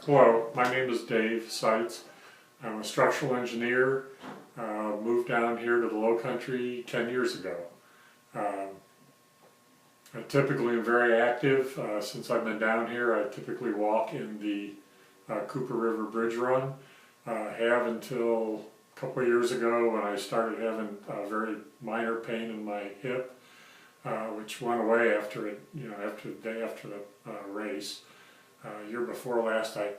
Hello, my name is Dave Seitz. I'm a structural engineer. Moved down here to the Low Country 10 years ago. I typically am very active. Since I've been down here, I typically walk in the Cooper River Bridge Run. Have until a couple of years ago when I started having very minor pain in my hip, which went away after after the day after the race. Year before last, I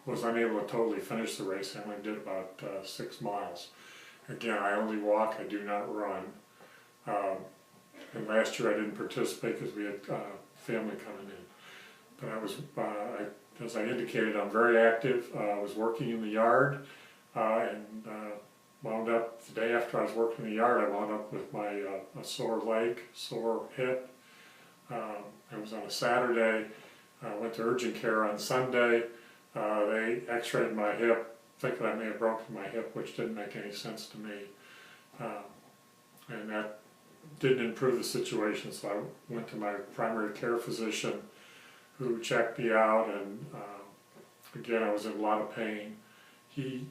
was unable to totally finish the race. I only did about 6 miles. Again, I only walk, I do not run. And last year I didn't participate because we had family coming in. But I was, as I indicated, I'm very active. I was working in the yard and wound up, the day after I was working in the yard, I wound up with my a sore leg, sore hip. It was on a Saturday. I went to urgent care on Sunday. They x-rayed my hip, thinking I may have broken my hip, which didn't make any sense to me. And that didn't improve the situation, so I went to my primary care physician who checked me out, and again, I was in a lot of pain. He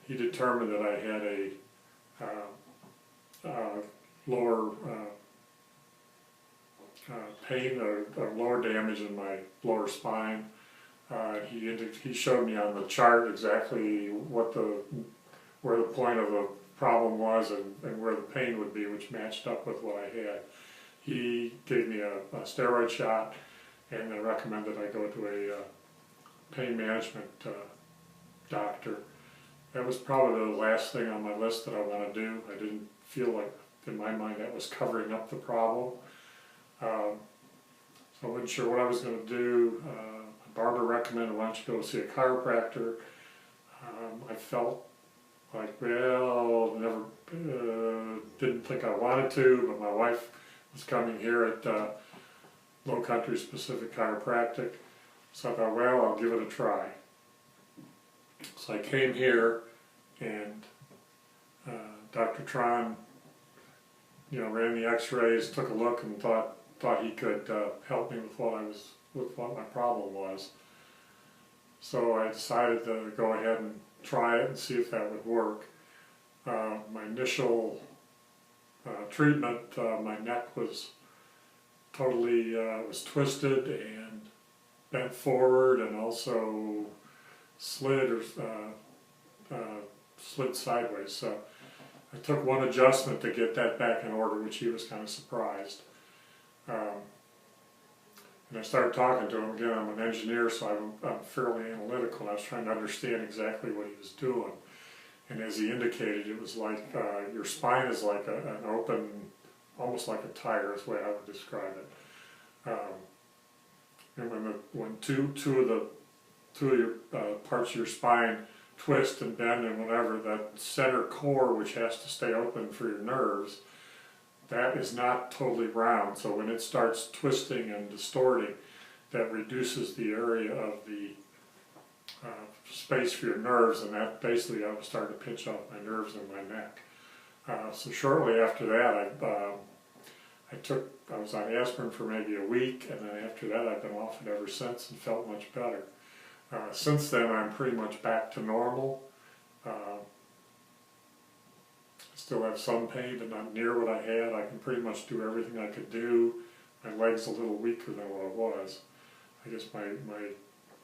determined that I had a lower pain or lower damage in my lower spine. He showed me on the chart exactly where the point of the problem was and where the pain would be, which matched up with what I had. He gave me a steroid shot and then recommended I go to a pain management doctor. That was probably the last thing on my list that I want to do. I didn't feel like, in my mind, that was covering up the problem. So I wasn't sure what I was going to do. Barbara recommended, why don't you go see a chiropractor. I felt like, well, didn't think I wanted to, but my wife was coming here at Low Country Specific Chiropractic. So I thought, well, I'll give it a try. So I came here, and Dr. Tron, ran the x-rays, took a look, and thought he could help me with what my problem was. So I decided to go ahead and try it and see if that would work. My initial treatment, my neck was totally was twisted and bent forward, and also slid sideways. So I took one adjustment to get that back in order, which he was kind of surprised. And I started talking to him. Again, I'm an engineer, so I'm fairly analytical, and I was trying to understand exactly what he was doing. And as he indicated, it was like your spine is like an open, almost like a tire is the way I would describe it. And when two of your parts of your spine twist and bend and whatever, that center core, which has to stay open for your nerves, that is not totally round. So when it starts twisting and distorting, that reduces the area of the space for your nerves, and that basically I was starting to pinch off my nerves in my neck. So shortly after that, I was on aspirin for maybe a week, and then after that I've been off it ever since and felt much better. Since then I'm pretty much back to normal. Still have some pain, but not near what I had. I can pretty much do everything I could do. My leg's a little weaker than what it was. I guess my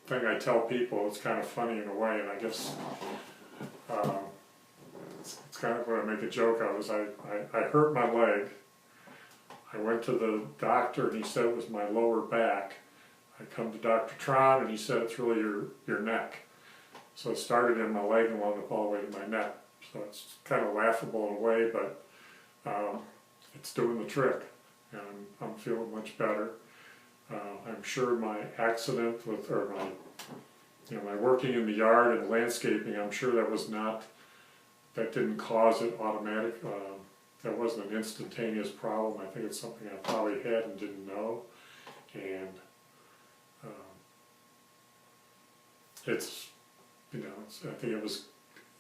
thing I tell people, it's kind of funny in a way, and I guess it's kind of what I make a joke of, is I hurt my leg. I went to the doctor and he said it was my lower back. I come to Dr. Tron and he said it's really your neck. So it started in my leg and wound up all the way to my neck. So it's kind of laughable in a way, but it's doing the trick, and I'm feeling much better. I'm sure my accident or my working in the yard and landscaping, I'm sure that didn't cause it automatic. That wasn't an instantaneous problem. I think it's something I probably had and didn't know, and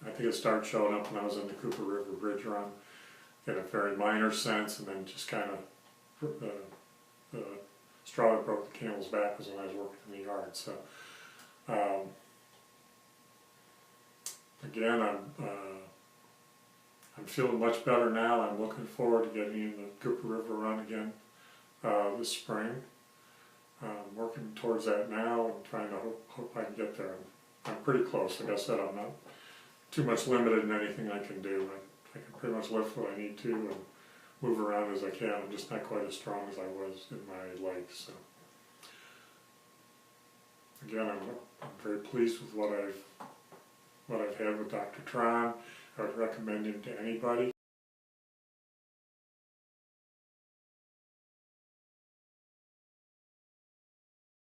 I think it started showing up when I was in the Cooper River Bridge Run in a very minor sense, and then just kind of the straw that broke the camel's back was when I was working in the yard. So again, I'm feeling much better now. I'm looking forward to getting in the Cooper River Run again this spring. I'm working towards that now and trying to hope I can get there. I'm pretty close. Like I said, I'm not too much limited in anything I can do. I can pretty much lift what I need to and move around as I can. I'm just not quite as strong as I was in my legs. So again, I'm very pleased with what I've had with Dr. Tron. I would recommend him to anybody.